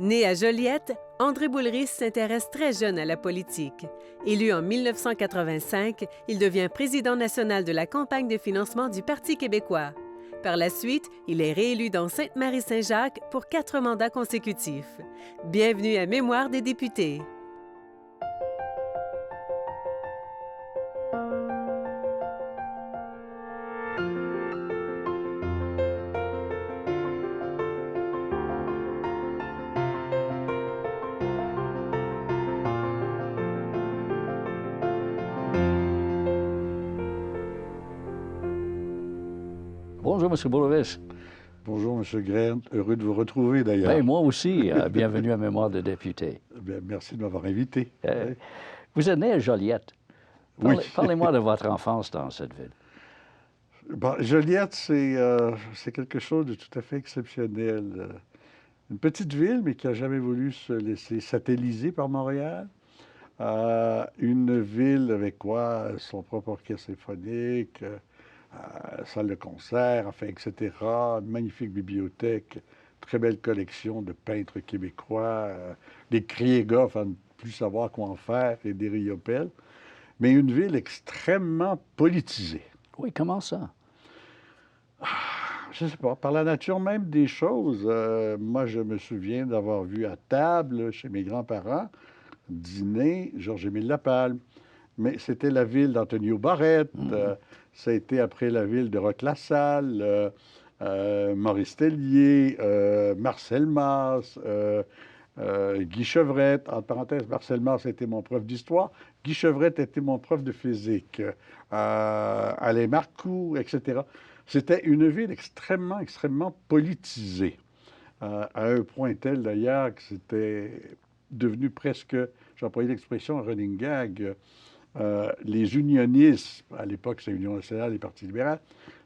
Né à Joliette, André Boulris s'intéresse très jeune à la politique. Élu en 1985, il devient président national de la campagne de financement du Parti québécois. Par la suite, il est réélu dans Sainte-Marie-Saint-Jacques pour 4 mandats consécutifs. Bienvenue à Mémoire des députés. Bonjour, M. Boulris. Bonjour, M. Grain. Heureux de vous retrouver, d'ailleurs. Ben, moi aussi. Bienvenue à Mémoire de député. Bien, merci de m'avoir invité. Oui. Vous êtes né à Joliette. Oui. Parlez-moi de votre enfance dans cette ville. Bon, Joliette, c'est quelque chose de tout à fait exceptionnel. Une petite ville, mais qui n'a jamais voulu se laisser satelliser par Montréal. Une ville avec quoi son propre orchestre symphonique, salle de concert, enfin, etc. Une magnifique bibliothèque, très belle collection de peintres québécois, des criés-gars, enfin, ne plus savoir quoi en faire, et des riopelles. Mais une ville extrêmement politisée. Oui, comment ça? Je ne sais pas, par la nature même des choses. Moi, je me souviens d'avoir vu à table, chez mes grands-parents, dîner Georges-Émile Lapalme. Mais c'était la ville d'Antonio Barrette, ça a été après la ville de Roch-Lassalle, Maurice Tellier, Marcel Mars, Guy Chevrette. En parenthèse, Marcel Mars était mon prof d'histoire. Guy Chevrette était mon prof de physique. Alain Marcoux, etc. C'était une ville extrêmement, extrêmement politisée. À un point tel, d'ailleurs, que c'était devenu presque, j'employais l'expression running gag, les unionistes, à l'époque c'est l'Union nationale et le Parti libéral,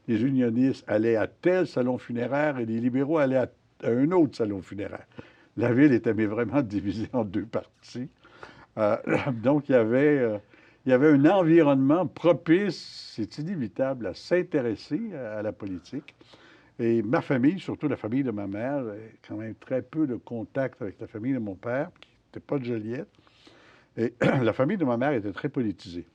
les unionistes allaient à tel salon funéraire et les libéraux allaient à un autre salon funéraire. La ville était mais vraiment divisée en deux parties. Donc il y avait un environnement propice, c'est inévitable, à s'intéresser à la politique. Et ma famille, surtout la famille de ma mère, avait quand même très peu de contact avec la famille de mon père, qui n'était pas de Joliette. Et la famille de ma mère était très politisée.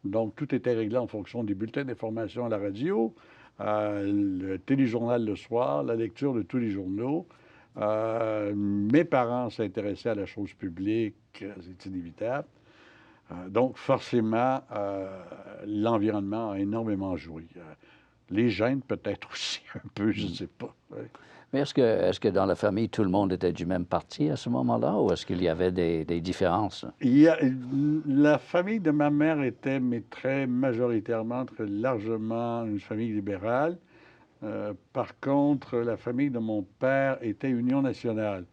Donc, tout était réglé en fonction des bulletins d'information à la radio, le téléjournal le soir, la lecture de tous les journaux. Mes parents s'intéressaient à la chose publique, c'est inévitable. Donc, forcément, l'environnement a énormément joué. Les gènes, peut-être aussi un peu, je ne sais pas. Ouais. Mais est-ce que dans la famille, tout le monde était du même parti à ce moment-là, ou est-ce qu'il y avait des différences? La famille de ma mère était, mais très majoritairement, très largement une famille libérale. Par contre, la famille de mon père était Union nationale.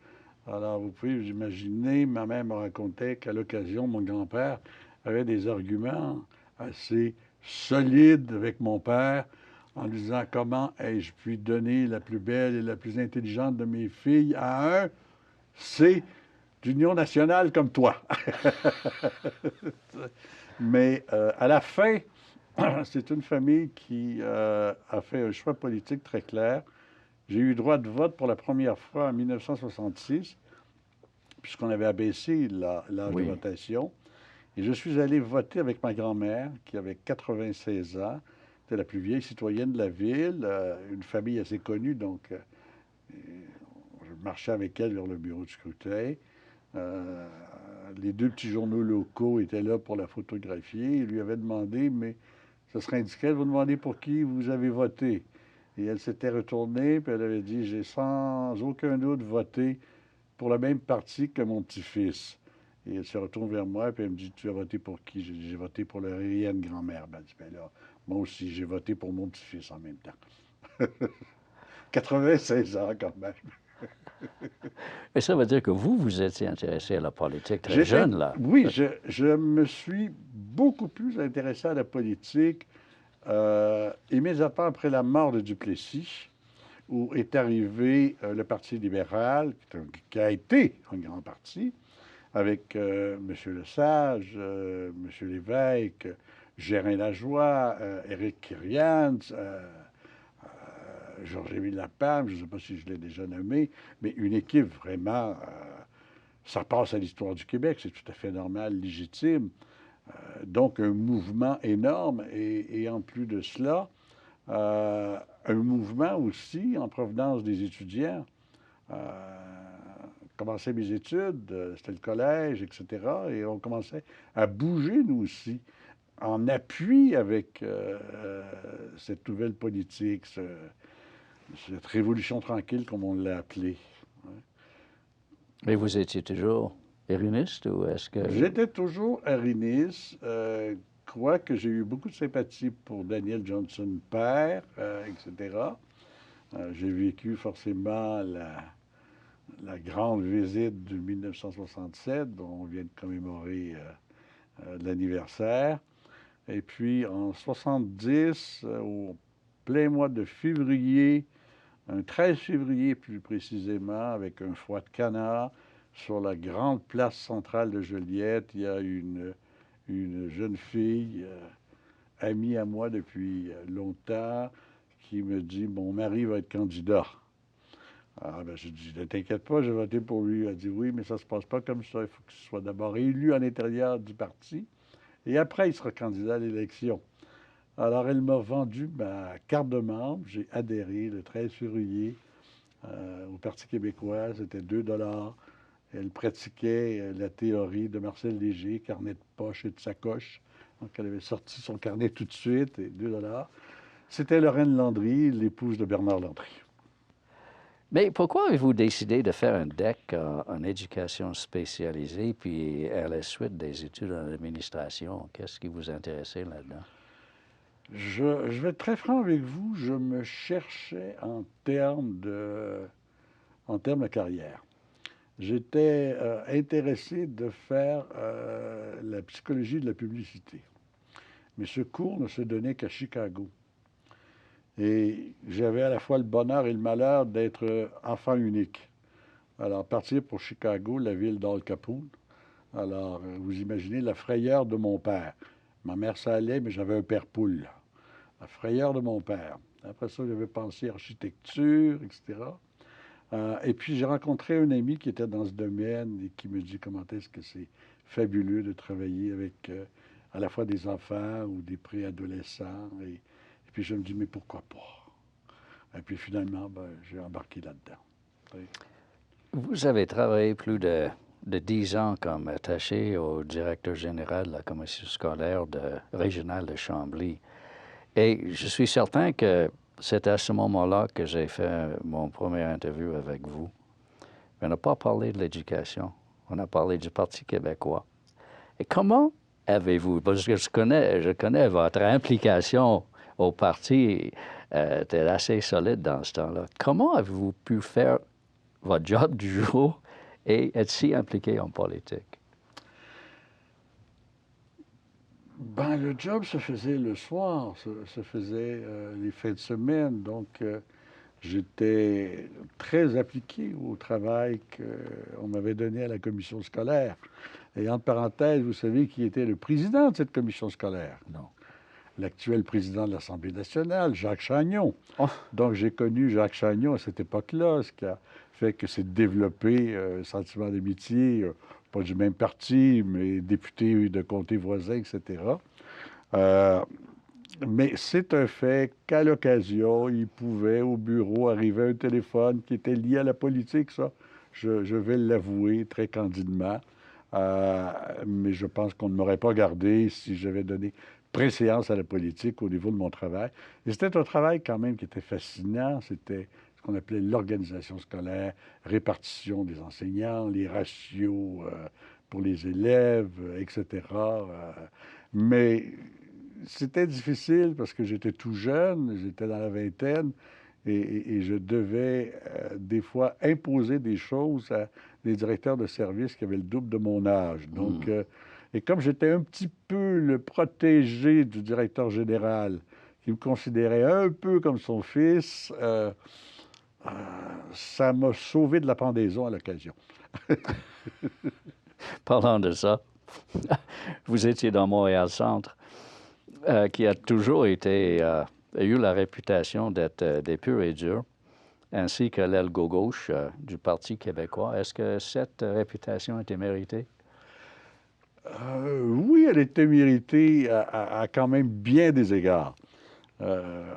Alors, vous pouvez vous imaginer, ma mère me racontait qu'à l'occasion, mon grand-père avait des arguments assez solides avec mon père, en lui disant comment ai-je pu donner la plus belle et la plus intelligente de mes filles à un, c'est d'Union nationale comme toi. Mais à la fin, c'est une famille qui a fait un choix politique très clair. J'ai eu droit de vote pour la première fois en 1966, puisqu'on avait abaissé l'âge de votation. Et je suis allé voter avec ma grand-mère, qui avait 96 ans. C'était la plus vieille citoyenne de la ville, une famille assez connue, donc je marchais avec elle vers le bureau de scrutin. Les deux petits journaux locaux étaient là pour la photographier. Il lui avait demandé, mais ce serait indiscret de vous demander pour qui vous avez voté. Et elle s'était retournée, puis elle avait dit, j'ai sans aucun doute voté pour le même parti que mon petit-fils. Et elle se retourne vers moi, puis elle me dit, tu as voté pour qui? J'ai voté pour la rienne grand-mère. Ben, elle dit, ben là, moi aussi, j'ai voté pour mon petit-fils en même temps. 96 ans, quand même. Et ça veut dire que vous étiez intéressé à la politique très jeune, là. Oui, je me suis beaucoup plus intéressé à la politique immédiatement après la mort de Duplessis, où est arrivé le Parti libéral, qui a été un grand parti, avec M. Lesage, M. Lévesque, Gérin Lajoie, Éric Kirian, Georges-Émile Lapalme, je ne sais pas si je l'ai déjà nommé, mais une équipe vraiment, ça passe à l'histoire du Québec, c'est tout à fait normal, légitime. Donc un mouvement énorme et en plus de cela, un mouvement aussi en provenance des étudiants. Commençais mes études, c'était le collège, etc. Et on commençait à bouger, nous aussi, en appui avec cette nouvelle politique, cette révolution tranquille, comme on l'a appelée. Mais vous étiez toujours ériniste ou est-ce que... J'étais toujours ariniste, quoique j'ai eu beaucoup de sympathie pour Daniel Johnson père, etc. J'ai vécu forcément la grande visite de 1967, dont on vient de commémorer l'anniversaire. Et puis en 70, au plein mois de février, un 13 février plus précisément, avec un foie de canard, sur la grande place centrale de Joliette, il y a une jeune fille, amie à moi depuis longtemps, qui me dit « Mon mari va être candidat ». Ah, ben, je dis, ne t'inquiète pas, j'ai voté pour lui. Elle dit, oui, mais ça ne se passe pas comme ça. Il faut qu'il soit d'abord élu à l'intérieur du parti et après, il sera candidat à l'élection. Alors, elle m'a vendu ma carte de membre. J'ai adhéré le 13 février au Parti québécois. C'était 2 $. Elle pratiquait la théorie de Marcel Léger, carnet de poche et de sacoche. Donc, elle avait sorti son carnet tout de suite et 2 $. C'était Lorraine Landry, l'épouse de Bernard Landry. Mais pourquoi avez-vous décidé de faire un DEC en éducation spécialisée, puis à la suite des études en administration? Qu'est-ce qui vous intéressait là-dedans? Je vais être très franc avec vous, je me cherchais en termes de carrière. J'étais intéressé de faire la psychologie de la publicité. Mais ce cours ne se donnait qu'à Chicago. Et j'avais à la fois le bonheur et le malheur d'être enfant unique. Alors, partir pour Chicago, la ville d'Al Capone. Alors, vous imaginez la frayeur de mon père. Ma mère, ça allait, mais j'avais un père poule. La frayeur de mon père. Après ça, j'avais pensé architecture, etc. Et puis, j'ai rencontré un ami qui était dans ce domaine et qui me dit comment est-ce que c'est fabuleux de travailler avec à la fois des enfants ou des préadolescents. Et puis, je me dis, mais pourquoi pas? Et puis, finalement, ben, j'ai embarqué là-dedans. Oui. Vous avez travaillé plus de 10 ans comme attaché au directeur général de la commission scolaire régionale de Chambly. Et je suis certain que c'est à ce moment-là que j'ai fait mon premier interview avec vous. On n'a pas parlé de l'éducation, on a parlé du Parti québécois. Et comment avez-vous, parce que je connais votre implication au parti, était assez solide dans ce temps-là. Comment avez-vous pu faire votre job du jour et être si impliqué en politique? Ben, le job se faisait le soir, se faisait les fins de semaine. Donc, j'étais très appliqué au travail qu'on m'avait donné à la commission scolaire. Et entre parenthèses, vous savez qui était le président de cette commission scolaire? Non. L'actuel président de l'Assemblée nationale, Jacques Chagnon. Oh. Donc, j'ai connu Jacques Chagnon à cette époque-là, ce qui a fait que c'est développé un sentiment d'amitié, pas du même parti, mais député de comtés voisins, etc. Mais c'est un fait qu'à l'occasion, il pouvait au bureau arriver un téléphone qui était lié à la politique, ça. Je vais l'avouer très candidement. Mais je pense qu'on ne m'aurait pas gardé si j'avais donné préséance à la politique au niveau de mon travail. Et c'était un travail quand même qui était fascinant. C'était ce qu'on appelait l'organisation scolaire, répartition des enseignants, les ratios pour les élèves, etc. Mais c'était difficile parce que j'étais tout jeune, j'étais dans la vingtaine, et je devais des fois imposer des choses à des directeurs de service qui avaient le double de mon âge. Donc, et comme j'étais un petit peu le protégé du directeur général, qui me considérait un peu comme son fils, ça m'a sauvé de la pendaison à l'occasion. Parlant de ça, vous étiez dans Montréal-Centre, qui a toujours été a eu la réputation d'être des purs et durs, ainsi que l'aile gauche du Parti québécois. Est-ce que cette réputation était méritée? Oui, elle était méritée à quand même bien des égards.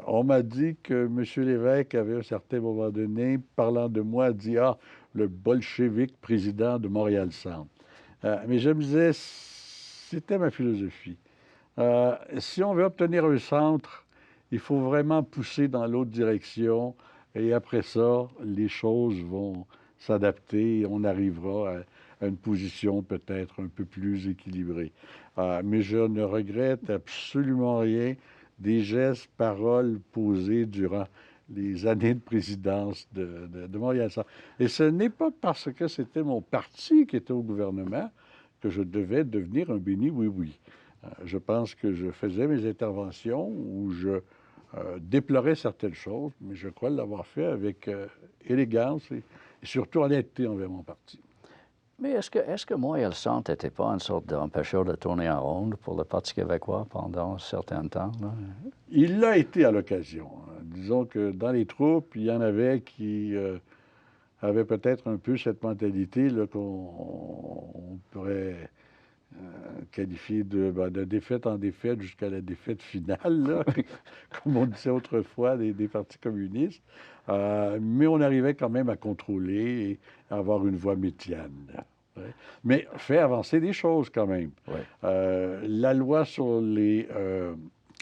On m'a dit que M. Lévesque avait, à un certain moment donné, parlant de moi, dit « Ah, le bolchevique président de Montréal-Centre ». Mais je me disais, c'était ma philosophie. Si on veut obtenir un centre, il faut vraiment pousser dans l'autre direction et après ça, les choses vont s'adapter et on arrivera à une position peut-être un peu plus équilibrée. Mais je ne regrette absolument rien des gestes, paroles posées durant les années de présidence de Montréal-Centre. Et ce n'est pas parce que c'était mon parti qui était au gouvernement que je devais devenir un béni oui-oui. Je pense que je faisais mes interventions où je déplorais certaines choses, mais je crois l'avoir fait avec élégance et surtout honnêteté envers mon parti. Mais est-ce que Montréal-Centre n'était pas une sorte d'empêcheur de tourner en ronde pour le Parti québécois pendant un certain temps, là? Il l'a été à l'occasion. Disons que dans les troupes, il y en avait qui avaient peut-être un peu cette mentalité là, qu'on pourrait qualifié de défaite en défaite jusqu'à la défaite finale, là, comme on disait autrefois des partis communistes. Mais on arrivait quand même à contrôler et à avoir une voix médiane. Ouais. Mais fait avancer des choses quand même. Ouais. La loi sur les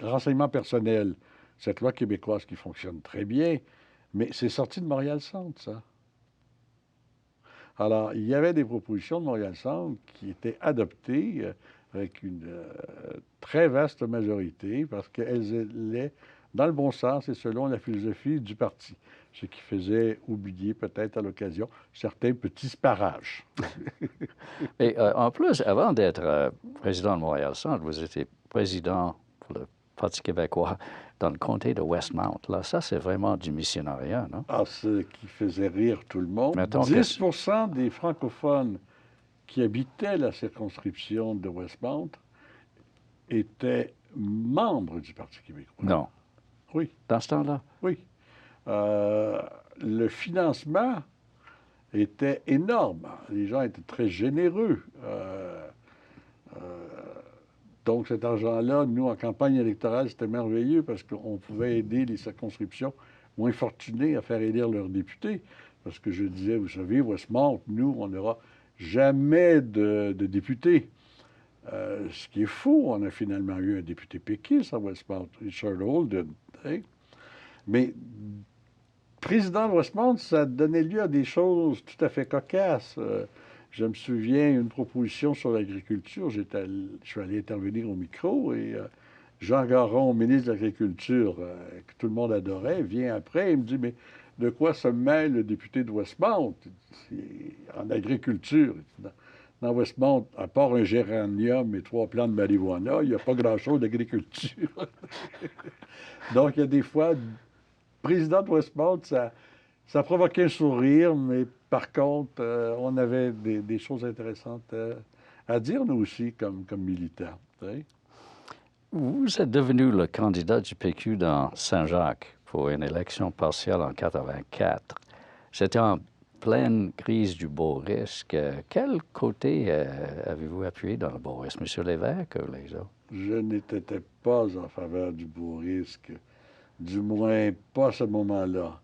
renseignements personnels, cette loi québécoise qui fonctionne très bien, mais c'est sorti de Montréal-Centre, ça. Alors, il y avait des propositions de Montréal-Centre qui étaient adoptées avec une très vaste majorité parce qu'elles allaient dans le bon sens et selon la philosophie du parti, ce qui faisait oublier peut-être à l'occasion certains petits parages. Et en plus, avant d'être président de Montréal-Centre, vous étiez président pour le Parti québécois dans le comté de Westmount. Là, ça, c'est vraiment du missionnariat, non? Ah, ce qui faisait rire tout le monde. Mettons 10% des francophones qui habitaient la circonscription de Westmount étaient membres du Parti québécois. Non. Oui. Dans ce temps-là? Oui. Le financement était énorme. Les gens étaient très généreux. Donc, cet argent-là, nous, en campagne électorale, c'était merveilleux parce qu'on pouvait aider les circonscriptions moins fortunées à faire élire leurs députés. Parce que je disais, vous savez, Westmount, nous, on n'aura jamais de députés. Ce qui est faux, on a finalement eu un député péquiste à Westmount, Richard Holden. Hein? Mais président de Westmount, ça donnait lieu à des choses tout à fait cocasses. Je me souviens, une proposition sur l'agriculture, je suis allé intervenir au micro et Jean Garon, ministre de l'Agriculture, que tout le monde adorait, vient après et me dit, mais de quoi se mêle le député de Westmount en agriculture? Dans Westmount, à part un géranium et 3 plants de marijuana, il n'y a pas grand-chose d'agriculture. Donc, il y a des fois, président de Westmount, ça provoquait un sourire, mais par contre, on avait des choses intéressantes à dire, nous aussi, comme militants. Oui. Vous êtes devenu le candidat du PQ dans Saint-Jacques pour une élection partielle en 1984. C'était en pleine crise du beau risque. Quel côté avez-vous appuyé dans le beau risque, M. Lévesque ou les autres? Je n'étais pas en faveur du beau risque, du moins pas à ce moment-là.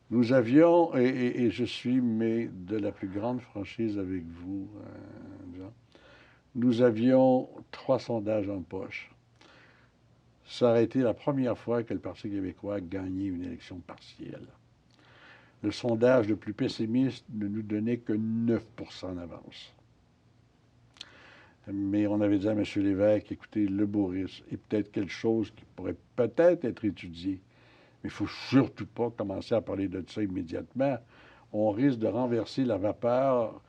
Nous avions, et je suis, mais de la plus grande franchise avec vous, Jean, nous avions 3 sondages en poche. Ça aurait été la première fois que le Parti québécois a gagné une élection partielle. Le sondage le plus pessimiste ne nous donnait que 9 d'avance. Mais on avait dit à M. Lévesque, écoutez, le beau risque est peut-être quelque chose qui pourrait peut-être être étudié. Mais il ne faut surtout pas commencer à parler de ça immédiatement. On risque de renverser la vapeur,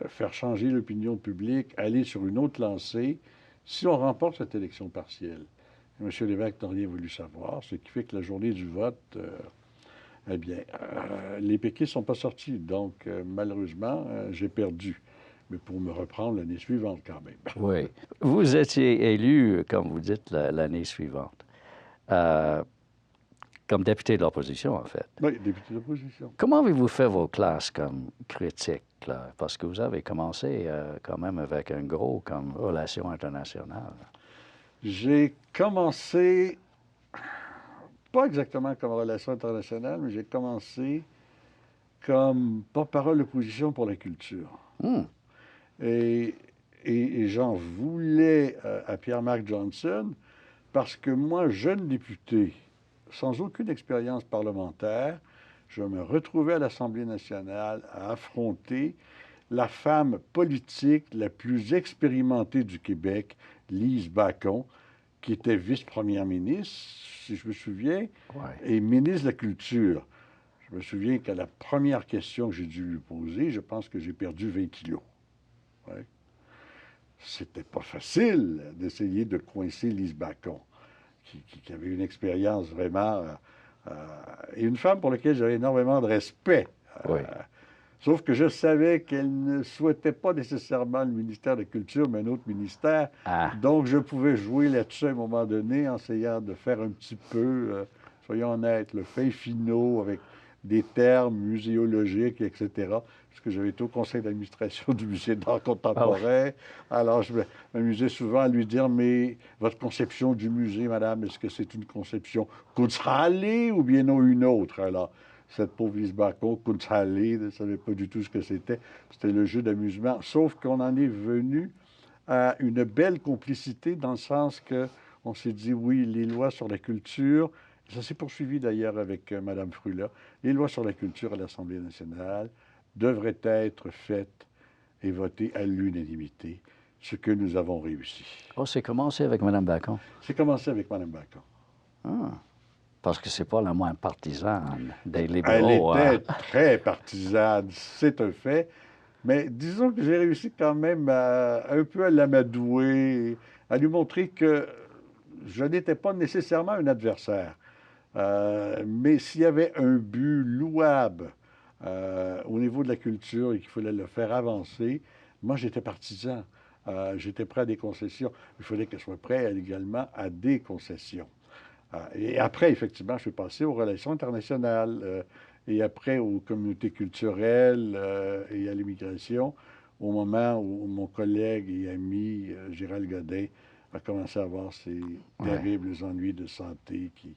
faire changer l'opinion publique, aller sur une autre lancée si on remporte cette élection partielle. Et M. Lévesque n'a rien voulu savoir, ce qui fait que la journée du vote, eh bien, les péquistes ne sont pas sortis. Donc, malheureusement, j'ai perdu. Mais pour me reprendre l'année suivante quand même. Oui. Vous étiez élu, comme vous dites, l'année suivante. comme député de l'opposition, en fait. Oui, député d'opposition. Comment avez-vous fait vos classes comme critique, là? Parce que vous avez commencé quand même avec un gros comme relations internationales. J'ai commencé, pas exactement comme relations internationales, mais j'ai commencé comme porte-parole d'opposition pour la culture. Hmm. Et, et j'en voulais à Pierre-Marc Johnson parce que moi, jeune député, sans aucune expérience parlementaire, je me retrouvais à l'Assemblée nationale à affronter la femme politique la plus expérimentée du Québec, Lise Bacon, qui était vice-première ministre, si je me souviens, Ouais. et ministre de la Culture. Je me souviens qu'à la première question que j'ai dû lui poser, je pense que j'ai perdu 20 kilos. Ouais. C'était pas facile d'essayer de coincer Lise Bacon, qui avait une expérience vraiment... et une femme pour laquelle j'avais énormément de respect. Oui. Sauf que je savais qu'elle ne souhaitait pas nécessairement le ministère de la Culture, mais un autre ministère. Ah, Donc, je pouvais jouer là-dessus à un moment donné en essayant de faire un petit peu, soyons honnêtes, le fin finot avec des termes muséologiques, etc. Parce que j'avais été au conseil d'administration du musée d'art contemporain. Alors, je m'amusais souvent à lui dire, mais votre conception du musée, madame, est-ce que c'est une conception Kunsthalle ou bien non une autre? Alors, cette pauvre Lise Bacon, Kunsthalle, ne savait pas du tout ce que c'était. C'était le jeu d'amusement. Sauf qu'on en est venu à une belle complicité dans le sens que on s'est dit, oui, les lois sur la culture, ça s'est poursuivi d'ailleurs avec Mme Frula, les lois sur la culture à l'Assemblée nationale devraient être faites et votées à l'unanimité, ce que nous avons réussi. oh, c'est commencé avec Mme Bacon. C'est commencé avec Mme Bacon. Ah. Parce que c'est pas la moins partisane des Elle libéraux. était très partisane, c'est un fait. Mais disons que j'ai réussi quand même un peu à l'amadouer, à lui montrer que je n'étais pas nécessairement un adversaire. Mais s'il y avait un but louable au niveau de la culture et qu'il fallait le faire avancer, moi j'étais partisan. J'étais prêt à des concessions. Il fallait qu'elle soit prête également à des concessions. Et après, effectivement, je suis passé aux relations internationales et après aux communautés culturelles et à l'immigration, au moment où mon collègue et ami Gérald Godin a commencé à avoir ces terribles ennuis de santé qui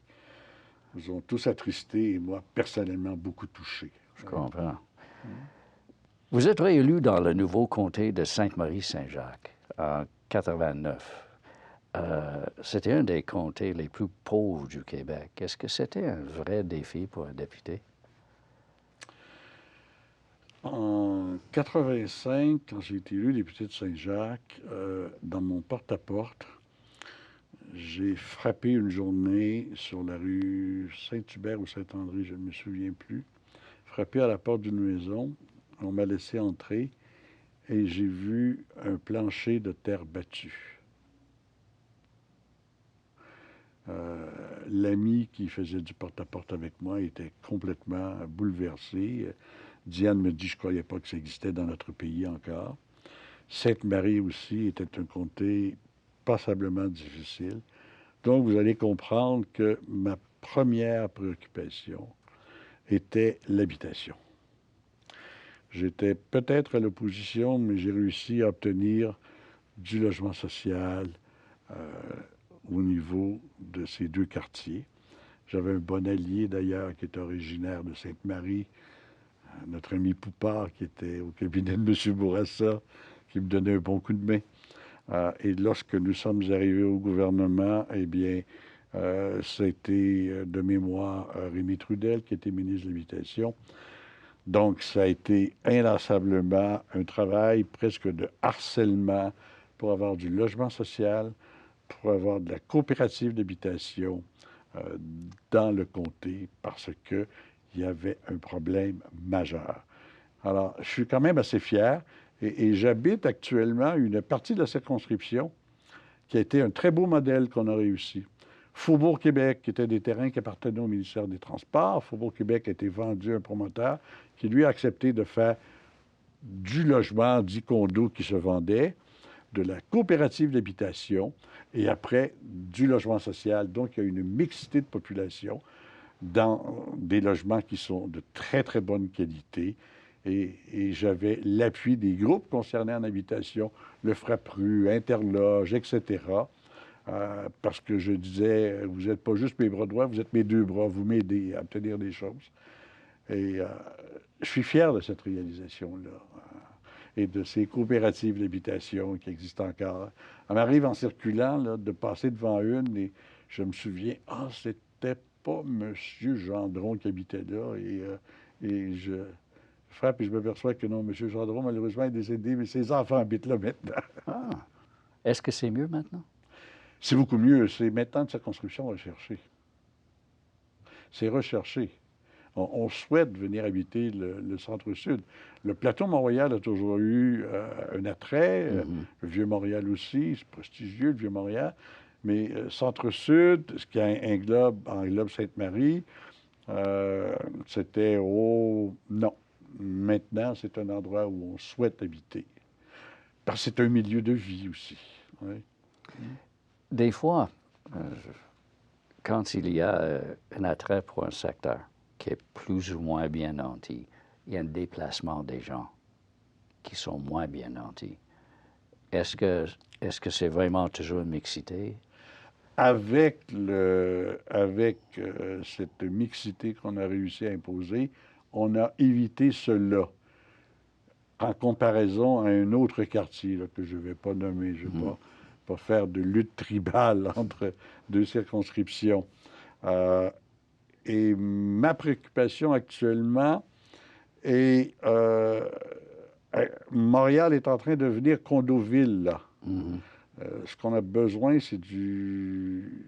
nous ont tous attristés et moi, personnellement, beaucoup touchés. Je comprends. Vous êtes réélu dans le nouveau comté de Sainte-Marie-Saint-Jacques en 89. C'était un des comtés les plus pauvres du Québec. Est-ce que c'était un vrai défi pour un député? En 85, quand j'ai été élu député de Saint-Jacques, dans mon porte-à-porte, j'ai frappé une journée sur la rue Saint-Hubert ou Saint-André, je ne me souviens plus, frappé à la porte d'une maison. On m'a laissé entrer et j'ai vu un plancher de terre battue. L'ami qui faisait du porte-à-porte avec moi était complètement bouleversé. Diane me dit, je ne croyais pas que ça existait dans notre pays encore. Sainte-Marie aussi était un comté passablement difficile. Donc, vous allez comprendre que ma première préoccupation était l'habitation. J'étais peut-être à l'opposition, mais j'ai réussi à obtenir du logement social au niveau de ces deux quartiers. J'avais un bon allié, d'ailleurs, qui est originaire de Sainte-Marie, notre ami Poupard, qui était au cabinet de M. Bourassa, qui me donnait un bon coup de main. Et lorsque nous sommes arrivés au gouvernement, eh bien, c'était de mémoire Rémy Trudel, qui était ministre de l'Habitation. Donc, ça a été inlassablement un travail presque de harcèlement pour avoir du logement social, pour avoir de la coopérative d'habitation dans le comté, parce qu'il y avait un problème majeur. Alors, je suis quand même assez fier et j'habite actuellement une partie de la circonscription qui a été un très beau modèle qu'on a réussi. Faubourg-Québec, qui étaient des terrains qui appartenaient au ministère des Transports. Faubourg-Québec a été vendu à un promoteur qui, lui, a accepté de faire du logement, du condo qui se vendait, de la coopérative d'habitation et après du logement social. Donc, il y a une mixité de population. dans des logements qui sont de très, très bonne qualité. Et j'avais l'appui des groupes concernés en habitation, le Frappru, Interloge, etc. Parce que je disais, vous n'êtes pas juste mes bras droits, vous êtes mes deux bras, vous m'aidez à obtenir des choses. Et je suis fier de cette réalisation-là et de ces coopératives d'habitation qui existent encore. On m'arrive en circulant là, de passer devant une et je me souviens, c'était pas M. Gendron qui habitait là. Et je frappe et je m'aperçois que non, M. Gendron, malheureusement, est décédé, mais ses enfants habitent là maintenant. Ah. Est-ce que c'est mieux maintenant? C'est beaucoup mieux. C'est maintenant de sa construction recherchée. C'est recherché. On souhaite venir habiter le centre-sud. Le plateau Mont-Royal a toujours eu un attrait, le Vieux-Montréal aussi, c'est prestigieux, le Vieux-Montréal, mais centre-sud, ce qui englobe Sainte-Marie, c'était non. Maintenant, c'est un endroit où on souhaite habiter. Parce que c'est un milieu de vie aussi. Oui. Des fois, quand il y a un attrait pour un secteur qui est plus ou moins bien nanti, il y a un déplacement des gens qui sont moins bien nantis. Est-ce que c'est vraiment toujours une mixité? Avec cette mixité qu'on a réussi à imposer, on a évité cela en comparaison à un autre quartier là, que je ne vais pas nommer. Je ne vais pas faire de lutte tribale entre deux circonscriptions. Et ma préoccupation actuellement est... Montréal est en train de devenir condo-ville, là. Ce qu'on a besoin, c'est du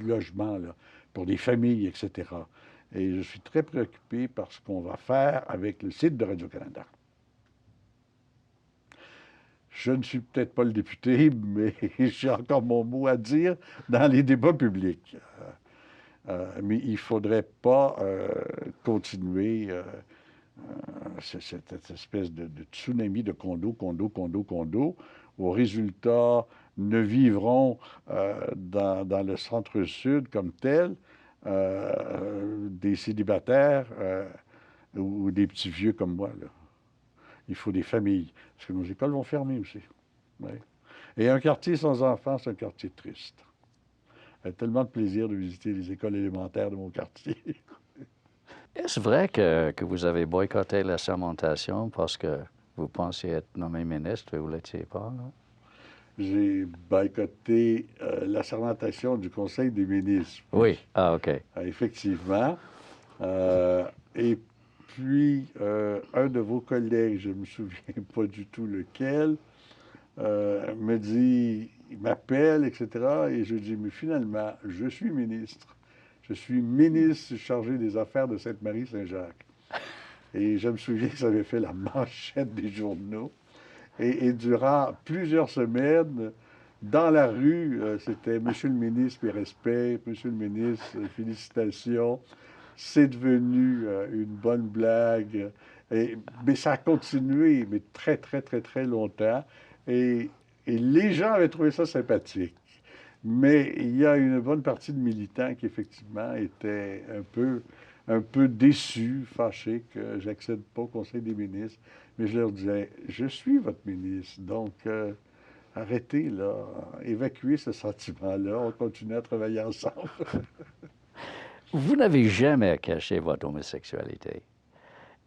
logement, là, pour des familles, etc. Et je suis très préoccupé par ce qu'on va faire avec le site de Radio-Canada. Je ne suis peut-être pas le député, mais j'ai encore mon mot à dire dans les débats publics. Mais il ne faudrait pas continuer cette espèce de tsunami de condos. Au résultat, ne vivront dans le centre-sud comme tel des célibataires ou des petits vieux comme moi, là. Il faut des familles, parce que nos écoles vont fermer aussi. Oui. Et un quartier sans enfants, c'est un quartier triste. J'ai tellement de plaisir de visiter les écoles élémentaires de mon quartier. Est-ce vrai que vous avez boycotté la sermentation parce que vous pensiez être nommé ministre et vous ne l'étiez pas? Là? J'ai boycotté la sermentation du Conseil des ministres. Oui, OK. Effectivement. Et puis, un de vos collègues, je ne me souviens pas du tout lequel, me dit, il m'appelle, etc. Et je dis, mais finalement, je suis ministre. Je suis ministre chargé des affaires de Sainte-Marie-Saint-Jacques. Et je me souviens que ça avait fait la manchette des journaux. Et durant plusieurs semaines, dans la rue, c'était « Monsieur le ministre, mes respects. Monsieur le ministre, félicitations. » C'est devenu une bonne blague. Mais ça a continué, mais très, très, très, très longtemps. Et les gens avaient trouvé ça sympathique. Mais il y a une bonne partie de militants qui, effectivement, étaient un peu déçus, fâchés que j'accède pas au Conseil des ministres. Mais je leur disais, je suis votre ministre, donc arrêtez, là, évacuez ce sentiment-là, on continue à travailler ensemble. Vous n'avez jamais caché votre homosexualité.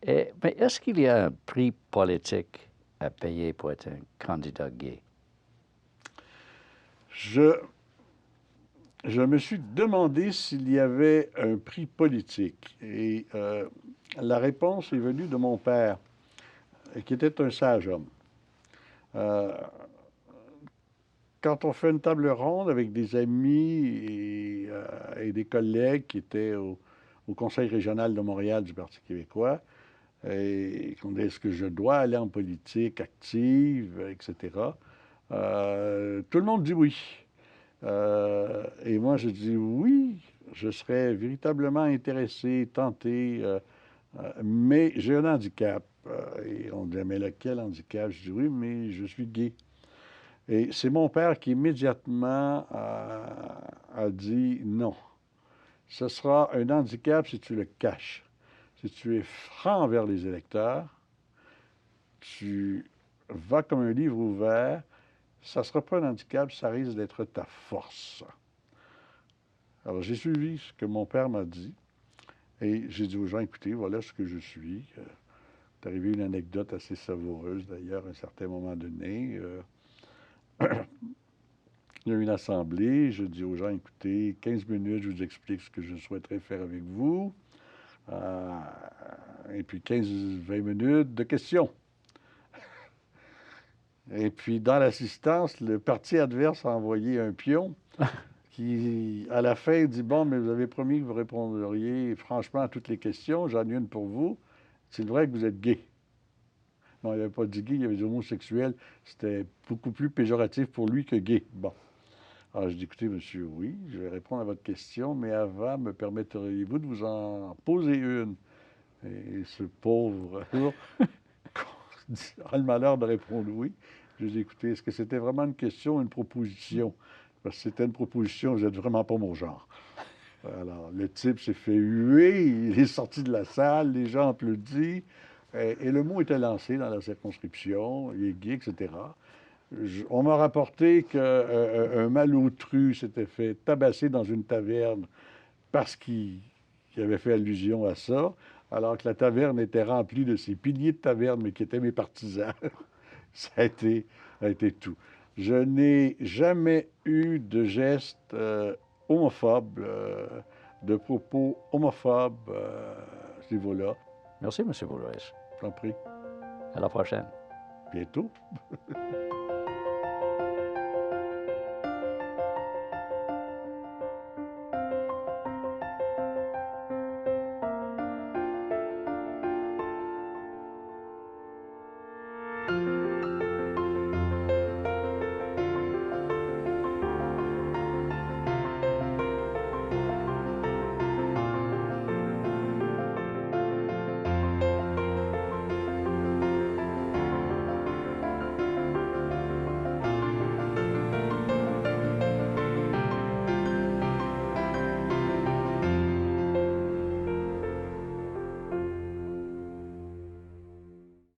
Mais est-ce qu'il y a un prix politique à payer pour être un candidat gay? Je me suis demandé s'il y avait un prix politique. Et la réponse est venue de mon père, qui était un sage homme. Quand on fait une table ronde avec des amis et des collègues qui étaient au Conseil régional de Montréal du Parti québécois, et qu'on dit, est-ce que je dois aller en politique active, etc., tout le monde dit oui. Et moi, je dis oui, je serais véritablement intéressé, tenté, mais j'ai un handicap. Et on dit, mais lequel handicap? Je dis oui, mais je suis gay. Et c'est mon père qui immédiatement a dit non. Ce sera un handicap si tu le caches. Si tu es franc envers les électeurs, tu vas comme un livre ouvert, ça ne sera pas un handicap, ça risque d'être ta force. Alors, j'ai suivi ce que mon père m'a dit et j'ai dit aux gens, écoutez, voilà ce que je suis. C'est arrivé une anecdote assez savoureuse, d'ailleurs, à un certain moment donné. Il y a eu une assemblée, je dis aux gens, écoutez, 15 minutes, je vous explique ce que je souhaiterais faire avec vous. Et puis 15-20 minutes de questions. Et puis, dans l'assistance, le parti adverse a envoyé un pion qui, à la fin, dit, bon, mais vous avez promis que vous répondriez franchement à toutes les questions. J'en ai une pour vous. C'est vrai que vous êtes gay. Non, il n'avait pas dit gay, il y avait dit homosexuel. C'était beaucoup plus péjoratif pour lui que gay. Bon. Alors, je dis, écoutez, monsieur, oui, je vais répondre à votre question, mais avant, me permetteriez-vous de vous en poser une? Et ce pauvre a le malheur de répondre oui. Je lui ai dit, écoutez, est-ce que c'était vraiment une question ou une proposition? Parce que c'était une proposition, vous n'êtes vraiment pas mon genre. Alors, le type s'est fait huer, il est sorti de la salle, les gens applaudissent, et le mot était lancé dans la circonscription, il est gay, etc. On m'a rapporté qu'un malotru s'était fait tabasser dans une taverne parce qu'il avait fait allusion à ça, alors que la taverne était remplie de ces piliers de taverne, mais qui étaient mes partisans. Ça a été tout. Je n'ai jamais eu de geste homophobe, de propos homophobes à ce niveau-là. Merci, M. Boulris. J'en prie. À la prochaine. Bientôt.